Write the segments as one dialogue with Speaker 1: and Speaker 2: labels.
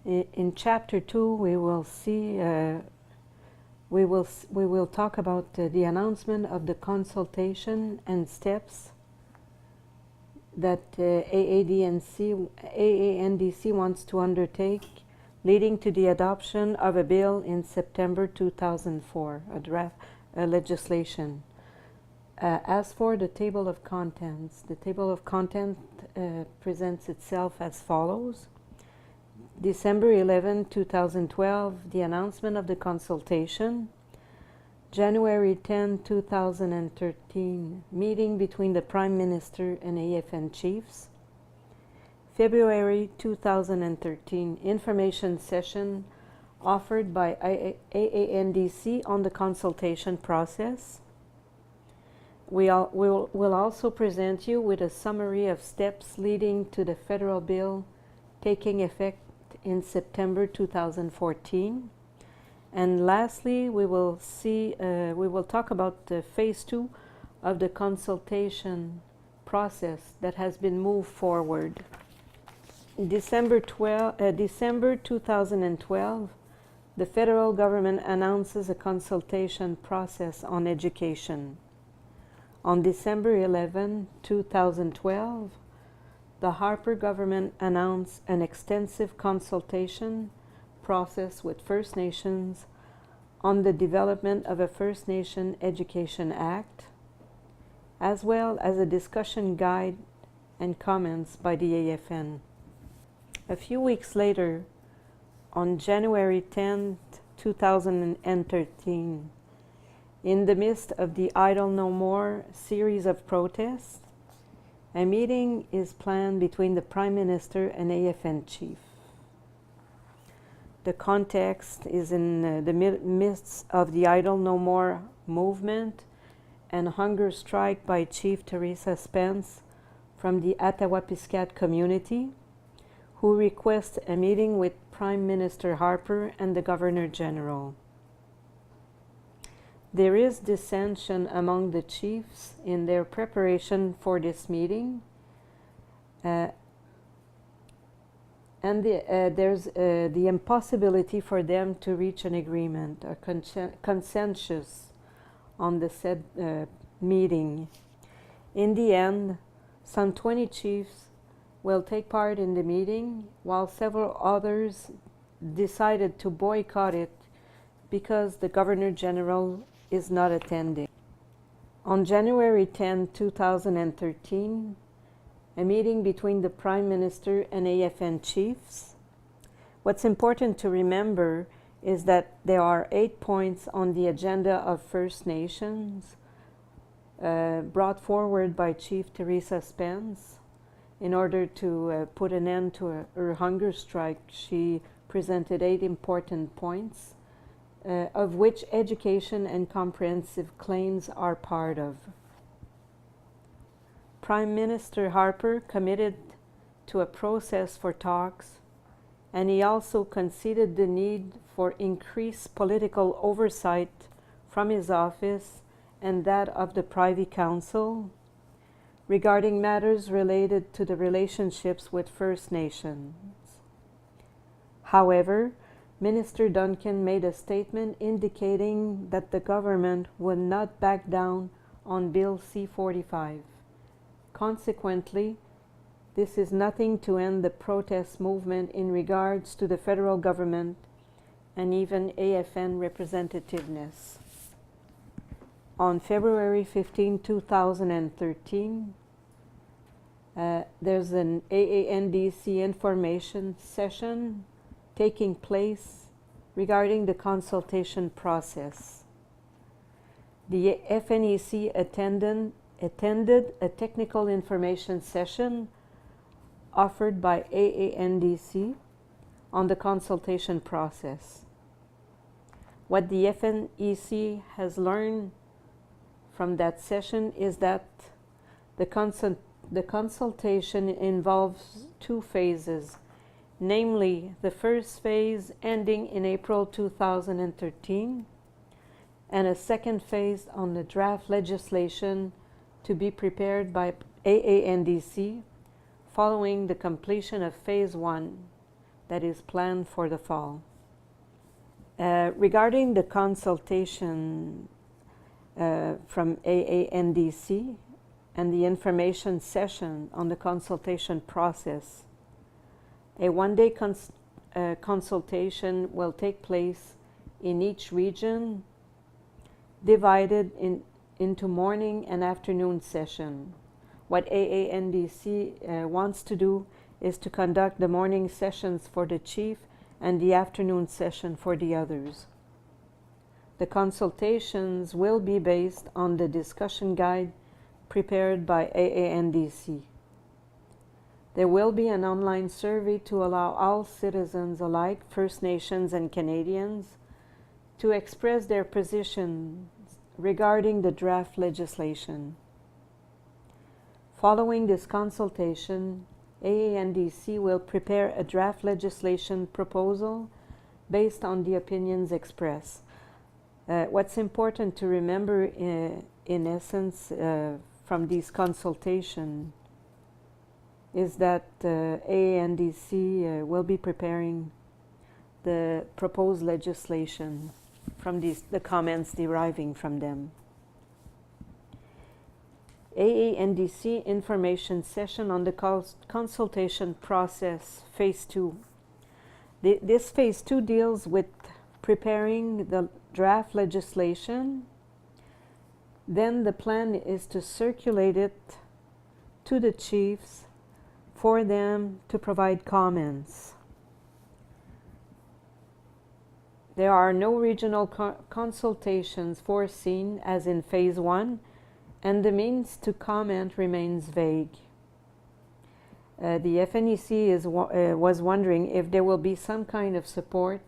Speaker 1: In Chapter 2, we will see we will talk about the announcement of the consultation and steps that AANDC wants to undertake, leading to the adoption of a bill in September 2004, a draft legislation. As for the table of contents, the table of content presents itself as follows. December 11, 2012, the announcement of the consultation. January 10, 2013, meeting between the Prime Minister and AFN chiefs. February 2013, information session offered by AANDC on the consultation process. We'll also present you with a summary of steps leading to the federal bill taking effect in September 2014. And lastly, we will talk about phase 2 of the consultation process that has been moved forward. December 2012, the federal government announces a consultation process on education. On December 11, 2012, the Harper government announced an extensive consultation process with First Nations on the development of a First Nation Education Act, as well as a discussion guide and comments by the AFN. A few weeks later, on January 10, 2013, in the midst of the Idle No More series of protests, a meeting is planned between the Prime Minister and AFN chief. The context is in the midst of the Idle No More movement and hunger strike by Chief Teresa Spence from the Attawapiskat community, who requests a meeting with Prime Minister Harper and the Governor General. There is dissension among the chiefs in their preparation for this meeting, and there's the impossibility for them to reach an agreement, a consensus on the said meeting. In the end, some 20 chiefs will take part in the meeting, while several others decided to boycott it because the Governor General is not attending. On January 10, 2013, a meeting between the Prime Minister and AFN chiefs. What's important to remember is that there are 8 points on the agenda of First Nations brought forward by Chief Teresa Spence. In order to put an end to her hunger strike, she presented 8 important points, of which education and comprehensive claims are part of. Prime Minister Harper committed to a process for talks, and he also conceded the need for increased political oversight from his office and that of the Privy Council regarding matters related to the relationships with First Nations. However, Minister Duncan made a statement indicating that the government would not back down on Bill C-45. Consequently, this is nothing to end the protest movement in regards to the federal government and even AFN representativeness. On February 15, 2013, there's an AANDC information session taking place regarding the consultation process. The FNEC attended a technical information session offered by AANDC on the consultation process. What the FNEC has learned from that session is that the consultation involves 2 phases, namely the first phase ending in April 2013 and a second phase on the draft legislation to be prepared by AANDC following the completion of phase 1, that is planned for the fall. Regarding the consultation from AANDC and the information session on the consultation process, a one-day consultation will take place in each region, divided into morning and afternoon session. What AANDC wants to do is to conduct the morning sessions for the chief and the afternoon session for the others. The consultations will be based on the discussion guide prepared by AANDC. There will be an online survey to allow all citizens alike, First Nations and Canadians, to express their positions regarding the draft legislation. Following this consultation, AANDC will prepare a draft legislation proposal based on the opinions expressed. What's important to remember in essence from these consultations is that AANDC will be preparing the proposed legislation from the comments deriving from them. AANDC information session on the consultation process, phase 2. This phase 2 deals with preparing the draft legislation. Then the plan is to circulate it to the chiefs for them to provide comments. There are no regional consultations foreseen as in phase 1, and the means to comment remains vague. The FNEC was wondering if there will be some kind of support,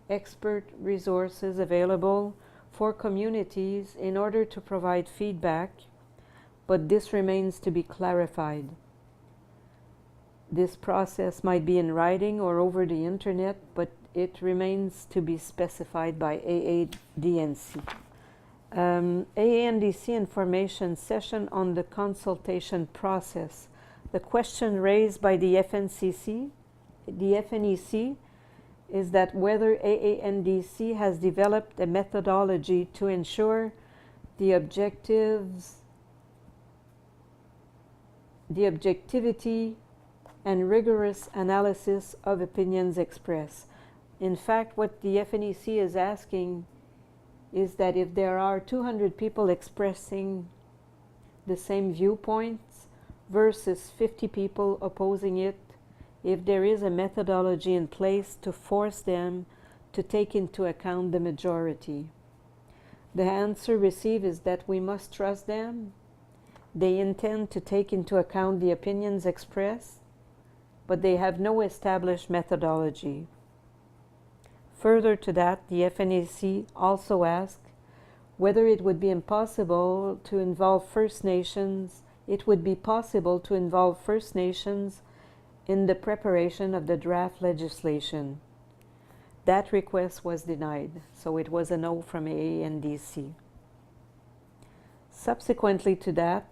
Speaker 1: expert resources available for communities in order to provide feedback, but this remains to be clarified. This process might be in writing or over the internet, but it remains to be specified by AANDC. AANDC information session on the consultation process. The question raised by the FNEC is that whether AANDC has developed a methodology to ensure the objectivity and rigorous analysis of opinions expressed. In fact, what the FNEC is asking is that if there are 200 people expressing the same viewpoints versus 50 people opposing it, if there is a methodology in place to force them to take into account the majority. The answer received is that we must trust them. They intend to take into account the opinions expressed, but they have no established methodology. Further to that, the FNEC also asked whether it would be possible to involve First Nations in the preparation of the draft legislation. That request was denied, so it was a no from AANDC. Subsequently to that,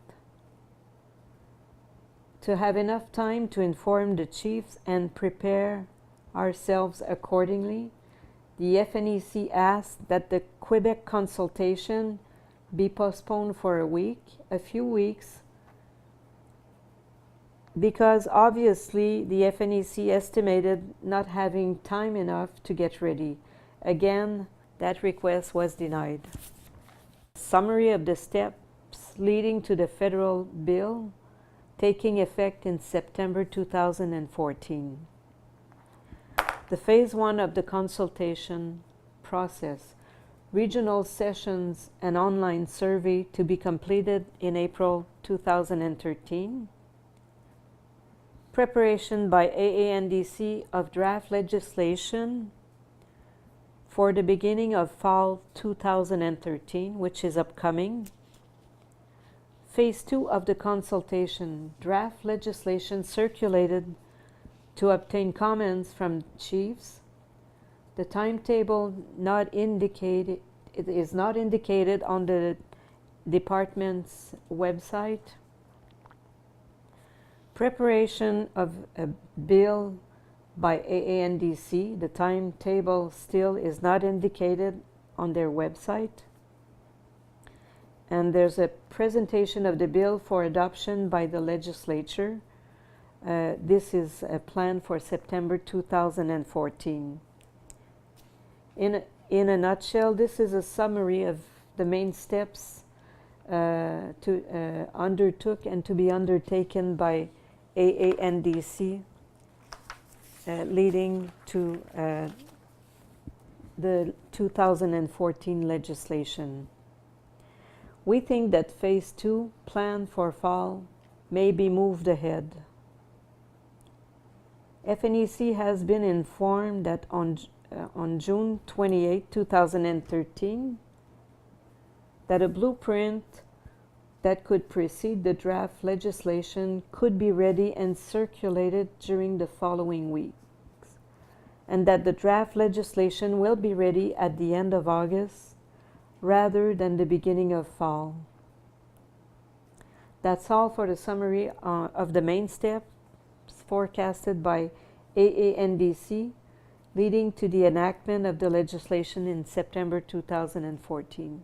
Speaker 1: to have enough time to inform the chiefs and prepare ourselves accordingly, the FNEC asked that the Quebec consultation be postponed for a few weeks, because obviously the FNEC estimated not having time enough to get ready. Again, that request was denied. Summary of the steps leading to the federal bill taking effect in September 2014. The phase 1 of the consultation process, regional sessions and online survey to be completed in April 2013. Preparation by AANDC of draft legislation for the beginning of fall 2013, which is upcoming. Phase 2 of the consultation, draft legislation circulated to obtain comments from chiefs. The timetable is not indicated on the department's website. Preparation of a bill by AANDC. The timetable still is not indicated on their website. And there's a presentation of the bill for adoption by the legislature. This is a plan for September 2014. In a nutshell, this is a summary of the main steps undertook and to be undertaken by AANDC, leading to the 2014 legislation. We think that Phase 2, plan for fall, may be moved ahead. FNEC has been informed that on June 28, 2013, that a blueprint that could precede the draft legislation could be ready and circulated during the following weeks, and that the draft legislation will be ready at the end of August rather than the beginning of fall. That's all for the summary of the main steps forecasted by AANDC, leading to the enactment of the legislation in September 2014.